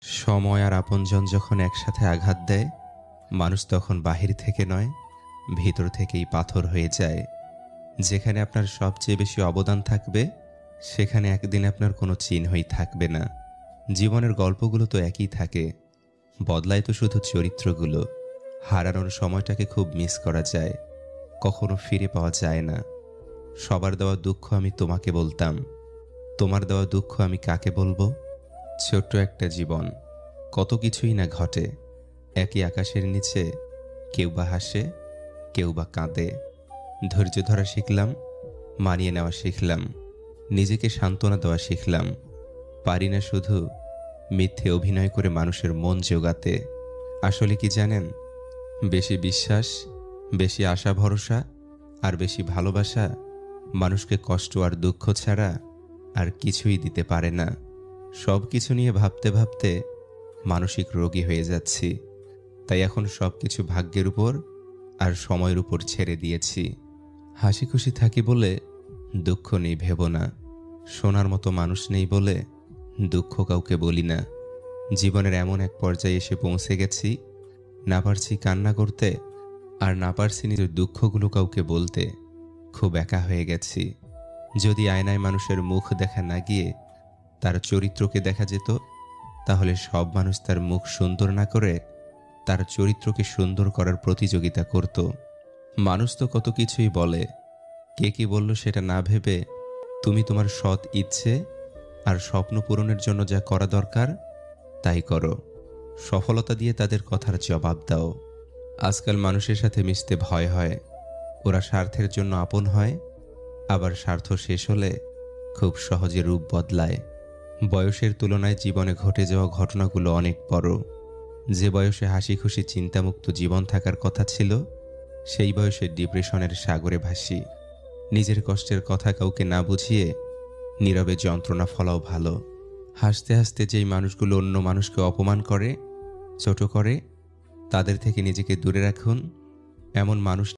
সময় আর আপনজন যখন একসাথে আঘাত দেয়, মানুষ তখন বাহির থেকে নয়, ভিতর থেকেই পাথর হয়ে যায়। যেখানে আপনার সবচেয়ে বেশি অবদান থাকবে, সেখানে একদিন আপনার কোনো চিহ্নই থাকবে না। জীবনের গল্পগুলো তো একই থাকে, বদলায় তো শুধু চরিত্রগুলো। হারানোর সময়টাকে খুব মিস করা যায়, কখনো ফিরে পাওয়া যায় না। সবার দেওয়া দুঃখ আমি তোমাকে বলতাম, তোমার দেওয়া দুঃখ আমি কাকে বলবো? ছোট্ট একটা জীবন, কত কিছুই না ঘটে। একই আকাশের নিচে কেউ বা হাসে, কেউ বা কাঁদে। ধৈর্য ধরা শিখলাম, মানিয়ে নেওয়া শিখলাম, নিজেকে সান্ত্বনা দেওয়া শিখলাম। পারি না শুধু মিথ্যে অভিনয় করে মানুষের মন জোগাতে। আসলে কি জানেন, বেশি বিশ্বাস, বেশি আশা ভরসা আর বেশি ভালোবাসা মানুষকে কষ্ট আর দুঃখ ছাড়া আর কিছুই দিতে পারে না। সব কিছু নিয়ে ভাবতে ভাবতে মানসিক রোগী হয়ে যাচ্ছি। তাই এখন সবকিছু ভাগ্যের উপর আর সময়ের উপর ছেড়ে দিয়েছি। হাসি খুশি থাকি বলে দুঃখ নেই ভেবো না। শোনার মতো মানুষ নেই বলে দুঃখ কাউকে বলি না। জীবনের এমন এক পর্যায়ে এসে পৌঁছে গেছি, না পারছি কান্না করতে, আর না পারছি নিজের দুঃখগুলো কাউকে বলতে। খুব একা হয়ে গেছি। যদি আয়নায় মানুষের মুখ দেখা না গিয়ে তার চরিত্রকে দেখা যেত, তাহলে সব মানুষ তার মুখ সুন্দর না করে তার চরিত্রকে সুন্দর করার প্রতিযোগিতা করত। মানুষ তো কত কিছুই বলে, কে কি বলল সেটা না ভেবে তুমি তোমার সৎ ইচ্ছে আর স্বপ্ন পূরণের জন্য যা করা দরকার তাই করো। সফলতা দিয়ে তাদের কথার জবাব দাও। আজকাল মানুষের সাথে মিশতে ভয় হয়। ওরা স্বার্থের জন্য আপন হয়, আবার স্বার্থ শেষ হলে খুব সহজে রূপ বদলায়। বয়সের তুলনায় জীবনে ঘটে যাওয়া ঘটনাগুলো অনেক বড়। যে বয়সে হাসি খুশি চিন্তামুক্ত জীবন থাকার কথা ছিল, সেই বয়সে ডিপ্রেশনের সাগরে ভাসি। নিজের কষ্টের কথা কাউকে না বুঝিয়ে নীরবে যন্ত্রণা ফলাও ভালো। হাসতে হাসতে যেই মানুষগুলো অন্য মানুষকে অপমান করে, ছোট করে, তাদের থেকে নিজেকে দূরে রাখুন। এমন মানুষ